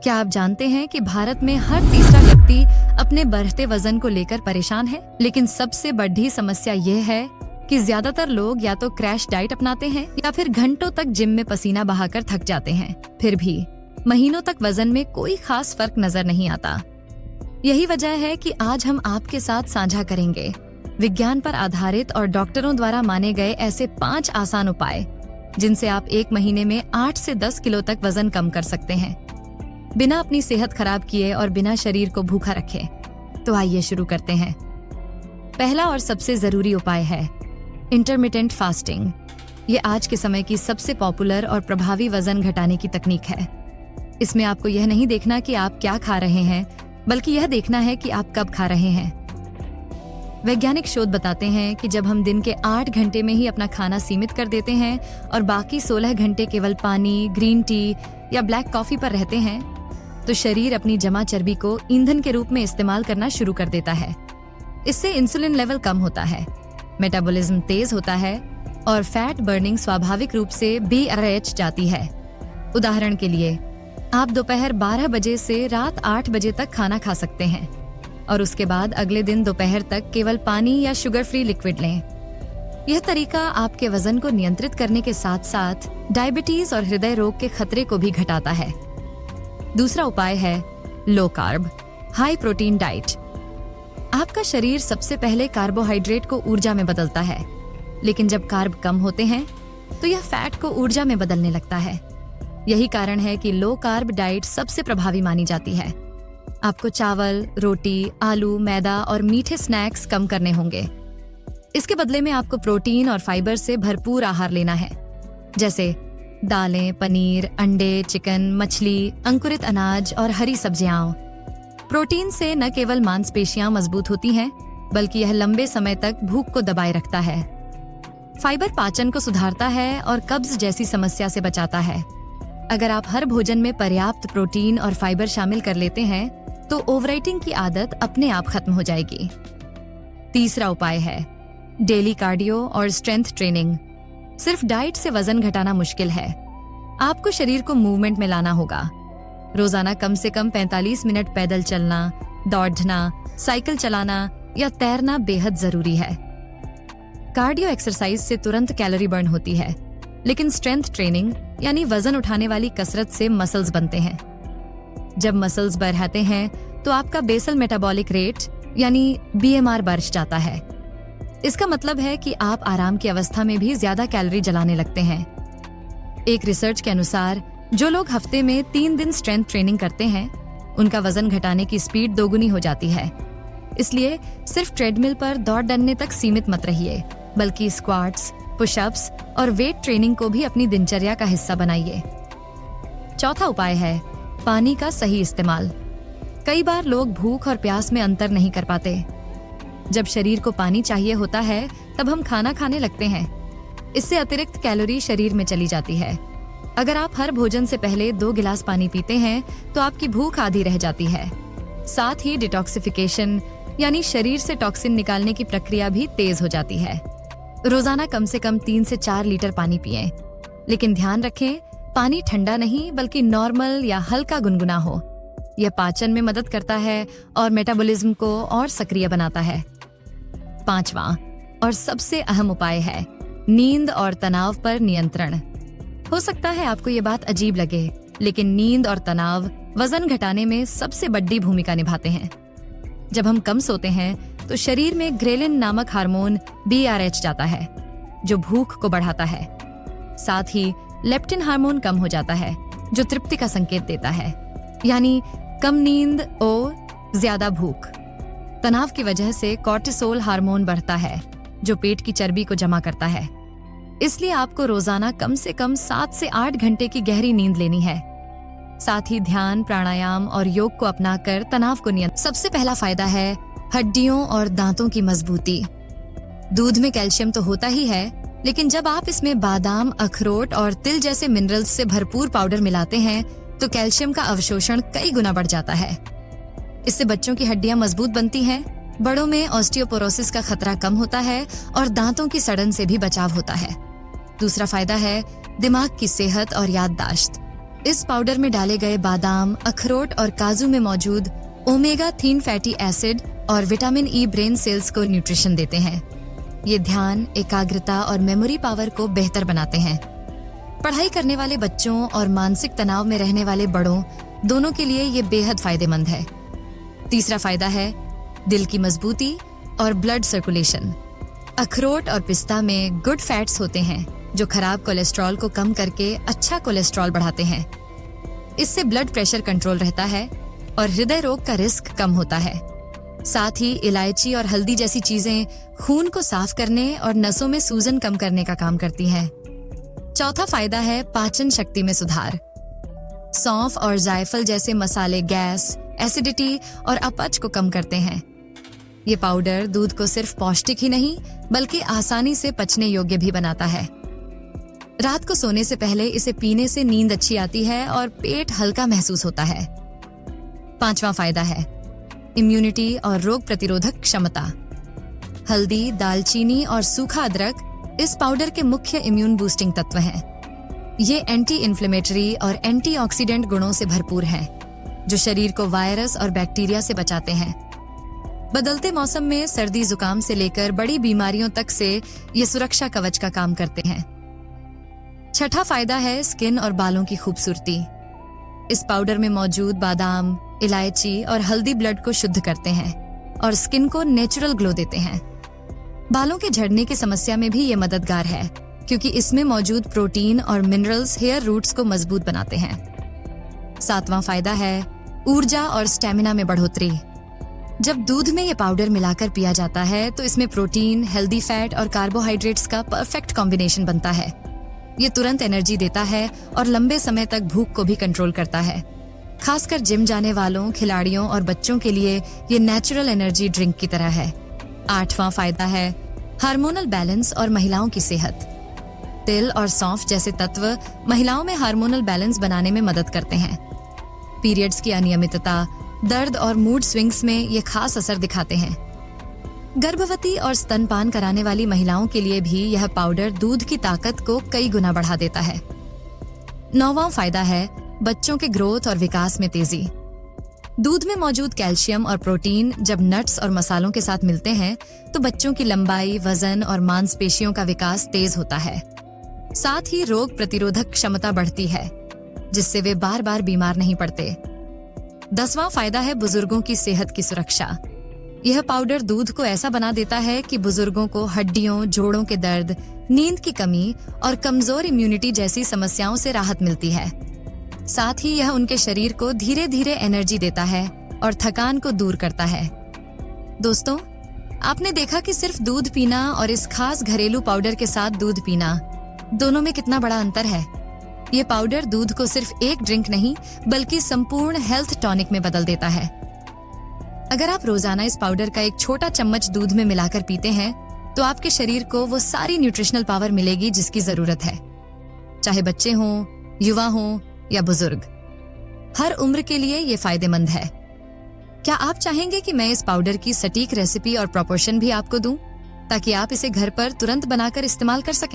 क्या आप जानते हैं कि भारत में हर तीसरा व्यक्ति अपने बढ़ते वजन को लेकर परेशान है? लेकिन सबसे बड़ी समस्या यह है कि ज्यादातर लोग या तो क्रैश डाइट अपनाते हैं या फिर घंटों तक जिम में पसीना बहाकर थक जाते हैं। फिर भी महीनों तक वजन में कोई खास फर्क नजर नहीं आता। यही वजह है कि आज हम आपके साथ साझा करेंगे विज्ञान पर आधारित और डॉक्टरों द्वारा माने गए ऐसे 5 आसान उपाय जिनसे आप 1 महीने में 8 से 10 किलो तक वजन कम कर सकते हैं, बिना अपनी सेहत खराब किए और बिना शरीर को भूखा रखे। तो आइए शुरू करते हैं। पहला और सबसे जरूरी उपाय है इंटरमिटेंट फास्टिंग। ये आज के समय की सबसे पॉपुलर और प्रभावी वजन घटाने की तकनीक है। इसमें आपको यह नहीं देखना कि आप क्या खा रहे हैं, बल्कि यह देखना है कि आप कब खा रहे हैं। वैज्ञानिक शोध बताते हैं कि जब हम दिन के 8 घंटे में ही अपना खाना सीमित कर देते हैं और बाकी 16 घंटे केवल पानी, ग्रीन टी या ब्लैक कॉफी पर रहते हैं, तो शरीर अपनी जमा चर्बी को ईंधन के रूप में इस्तेमाल करना शुरू कर देता है। इससे इंसुलिन लेवल कम होता है, मेटाबॉलिज्म तेज होता है और फैट बर्निंग स्वाभाविक रूप से BRH जाती है। उदाहरण के लिए, आप दोपहर 12 बजे से रात 8 बजे तक खाना खा सकते हैं और उसके बाद अगले दिन दोपहर तक केवल पानी या शुगर फ्री लिक्विड लें। यह तरीका आपके वजन को नियंत्रित करने के साथ साथ डायबिटीज और हृदय रोग के खतरे को भी घटाता है। दूसरा उपाय है low carb, high protein diet. आपका शरीर सबसे पहले कार्बोहाइड्रेट को ऊर्जा में बदलता है, लेकिन जब कार्ब कम होते हैं तो यह फैट को ऊर्जा में बदलने लगता है। यही कारण है कि लो कार्ब डाइट सबसे प्रभावी मानी जाती है। आपको चावल, रोटी, आलू, मैदा और मीठे स्नैक्स कम करने होंगे। इसके बदले में आपको प्रोटीन और फाइबर से भरपूर आहार लेना है, जैसे दालें, पनीर, अंडे, चिकन, मछली, अंकुरित अनाज और हरी सब्जियां। प्रोटीन से न केवल मांसपेशियां मजबूत होती हैं, बल्कि यह लंबे समय तक भूख को दबाए रखता है। फाइबर पाचन को सुधारता है और कब्ज जैसी समस्या से बचाता है। अगर आप हर भोजन में पर्याप्त प्रोटीन और फाइबर शामिल कर लेते हैं, तो ओवरईटिंग की आदत अपने आप खत्म हो जाएगी। तीसरा उपाय है डेली कार्डियो और स्ट्रेंथ ट्रेनिंग। सिर्फ डाइट से वजन घटाना मुश्किल है। आपको शरीर को मूवमेंट में लाना होगा। रोजाना कम से कम 45 मिनट पैदल चलना, दौड़ना, साइकिल चलाना या तैरना बेहद जरूरी है। कार्डियो एक्सरसाइज से तुरंत कैलोरी बर्न होती है, लेकिन स्ट्रेंथ ट्रेनिंग यानी वजन उठाने वाली कसरत से मसल्स बनते हैं। जब मसल्स बढ़ाते हैं तो आपका बेसल मेटाबॉलिक रेट यानी BMR बढ़ जाता है। इसका मतलब है कि आप आराम की अवस्था में भी ज्यादा कैलोरी जलाने लगते हैं। एक रिसर्च के अनुसार जो लोग हफ्ते में 3 दिन स्ट्रेंथ ट्रेनिंग करते हैं, उनका वजन घटाने की स्पीड दोगुनी हो जाती है। इसलिए सिर्फ ट्रेडमिल पर दौड़ डरने तक सीमित मत रहिए, बल्कि स्क्वाट्स, पुशअप्स और वेट ट्रेनिंग को भी अपनी दिनचर्या का हिस्सा बनाइए। चौथा उपाय है पानी का सही इस्तेमाल। कई बार लोग भूख और प्यास में अंतर नहीं कर पाते। जब शरीर को पानी चाहिए होता है, तब हम खाना खाने लगते हैं। इससे अतिरिक्त कैलोरी शरीर में चली जाती है। अगर आप हर भोजन से पहले 2 गिलास पानी पीते हैं, तो आपकी भूख आधी रह जाती है। साथ ही डिटॉक्सिफिकेशन यानी शरीर से टॉक्सिन निकालने की प्रक्रिया भी तेज हो जाती है। रोजाना कम से कम 3 से 4 लीटर पानी पिएं, लेकिन ध्यान रखें पानी ठंडा नहीं बल्कि नॉर्मल या हल्का गुनगुना हो। यह पाचन में मदद करता है और मेटाबॉलिज्म को और सक्रिय बनाता है। 5वां और सबसे अहम उपाय है नींद और तनाव पर नियंत्रण। हो सकता है आपको ये बात अजीब लगे, लेकिन नींद और तनाव वजन घटाने में सबसे बड़ी भूमिका निभाते हैं। जब हम कम सोते हैं तो शरीर में ग्रेलिन नामक हार्मोन BRH जाता है, जो भूख को बढ़ाता है। साथ ही लेप्टिन हार्मोन कम हो जाता है, जो तृप्ति का संकेत देता है, यानी कम नींद और ज्यादा भूख। तनाव की वजह से कॉर्टिसोल हार्मोन बढ़ता है, जो पेट की चर्बी को जमा करता है। इसलिए आपको रोजाना कम से कम 7 से 8 घंटे की गहरी नींद लेनी है। साथ ही ध्यान, प्राणायाम और योग को अपनाकर तनाव को नियंत्रित। सबसे पहला फायदा है हड्डियों और दांतों की मजबूती। दूध में कैल्शियम तो होता ही है, लेकिन जब आप इसमें बादाम, अखरोट और तिल जैसे मिनरल्स से भरपूर पाउडर मिलाते हैं, तो कैल्शियम का अवशोषण कई गुना बढ़ जाता है। इससे बच्चों की हड्डियां मजबूत बनती हैं, बड़ों में ऑस्टियोपोरोसिस का खतरा कम होता है और दांतों की सड़न से भी बचाव होता है। दूसरा फायदा है दिमाग की सेहत और याददाश्त। इस पाउडर में डाले गए बादाम, अखरोट और काजू में मौजूद ओमेगा 3 फैटी एसिड और विटामिन ई ब्रेन सेल्स को न्यूट्रिशन देते हैं। ये ध्यान, एकाग्रता और मेमोरी पावर को बेहतर बनाते हैं। पढ़ाई करने वाले बच्चों और मानसिक तनाव में रहने वाले बड़ों दोनों के लिए ये बेहद फायदेमंद है। तीसरा फायदा है दिल की मजबूती और ब्लड सर्कुलेशन। अखरोट और पिस्ता में गुड फैट्स होते हैं जो खराब कोलेस्ट्रॉल को कम करके अच्छा कोलेस्ट्रॉल बढ़ाते हैं। इससे ब्लड प्रेशर कंट्रोल रहता है और हृदय रोग का रिस्क कम होता है। साथ ही इलायची और हल्दी जैसी चीजें खून को साफ करने और नसों में सूजन कम करने का काम करती हैं। चौथा फायदा है पाचन शक्ति में सुधार। सौंफ और जायफल जैसे मसाले गैस, एसिडिटी और अपच को कम करते हैं। ये पाउडर दूध को सिर्फ पौष्टिक ही नहीं बल्कि आसानी से पचने योग्य भी बनाता है। रात को सोने से पहले इसे पीने से नींद अच्छी आती है और पेट हल्का महसूस होता है। पांचवा फायदा है इम्यूनिटी और रोग प्रतिरोधक क्षमता। हल्दी, दालचीनी और सूखा अदरक इस पाउडर के मुख्य इम्यून बूस्टिंग तत्व हैं। ये एंटी इन्फ्लेमेटरी और एंटीऑक्सीडेंट गुणों से भरपूर हैं, जो शरीर को वायरस और बैक्टीरिया से बचाते हैं। बदलते मौसम में सर्दी जुकाम से लेकर बड़ी बीमारियों तक से ये सुरक्षा कवच का काम करते हैं। छठा फायदा है स्किन और बालों की खूबसूरती। इस पाउडर में मौजूद बादाम, इलायची और हल्दी ब्लड को शुद्ध करते हैं और स्किन को नेचुरल ग्लो देते हैं। बालों के झड़ने की समस्या में भी ये मददगार है क्योंकि इसमें मौजूद प्रोटीन और मिनरल्स हेयर रूट्स को मजबूत बनाते हैं। सातवां फायदा है ऊर्जा और स्टेमिना में बढ़ोतरी। जब दूध में ये पाउडर मिलाकर पिया जाता है तो इसमें प्रोटीन, हेल्दी फैट और कार्बोहाइड्रेट्स का परफेक्ट कॉम्बिनेशन बनता है। ये तुरंत एनर्जी देता है और लंबे समय तक भूख को भी कंट्रोल करता है। खासकर जिम जाने वालों, खिलाड़ियों और बच्चों के लिए ये नेचुरल एनर्जी ड्रिंक की तरह है। आठवां फायदा है हार्मोनल बैलेंस और महिलाओं की सेहत। तिल और सौंफ जैसे तत्व महिलाओं में हार्मोनल बैलेंस बनाने में मदद करते हैं। पीरियड्स की अनियमितता, दर्द और मूड स्विंग्स में ये खास असर दिखाते हैं। गर्भवती और स्तनपान कराने वाली महिलाओं के लिए भी यह पाउडर दूध की ताकत को कई गुना बढ़ा देता है। नौवां फायदा है बच्चों के ग्रोथ और विकास में तेजी। दूध में मौजूद कैल्शियम और प्रोटीन जब नट्स और मसालों के साथ मिलते हैं तो बच्चों की लंबाई, वजन और मांसपेशियों का विकास तेज होता है। साथ ही रोग प्रतिरोधक क्षमता बढ़ती है जिससे वे बार बार बीमार नहीं पड़ते। 10वां फायदा है बुजुर्गों की सेहत की सुरक्षा। यह पाउडर दूध को ऐसा बना देता है कि बुजुर्गों को हड्डियों, जोड़ों के दर्द, नींद की कमी और कमजोर इम्यूनिटी जैसी समस्याओं से राहत मिलती है। साथ ही यह उनके शरीर को धीरे धीरे एनर्जी देता है और थकान को दूर करता है। दोस्तों, आपने देखा कि सिर्फ दूध पीना और इस खास घरेलू पाउडर के साथ दूध पीना दोनों में कितना बड़ा अंतर है। ये पाउडर दूध को सिर्फ एक ड्रिंक नहीं बल्कि संपूर्ण हेल्थ टॉनिक में बदल देता है। अगर आप रोजाना इस पाउडर का एक छोटा चम्मच दूध में मिलाकर पीते हैं तो आपके शरीर को वो सारी न्यूट्रिशनल पावर मिलेगी जिसकी जरूरत है। चाहे बच्चे हों, युवा हों या बुजुर्ग, हर उम्र के लिए ये फायदेमंद है। क्या आप चाहेंगे कि मैं इस पाउडर की सटीक रेसिपी और प्रोपोर्शन भी आपको दूं ताकि आप इसे घर पर तुरंत बनाकर इस्तेमाल कर सकें?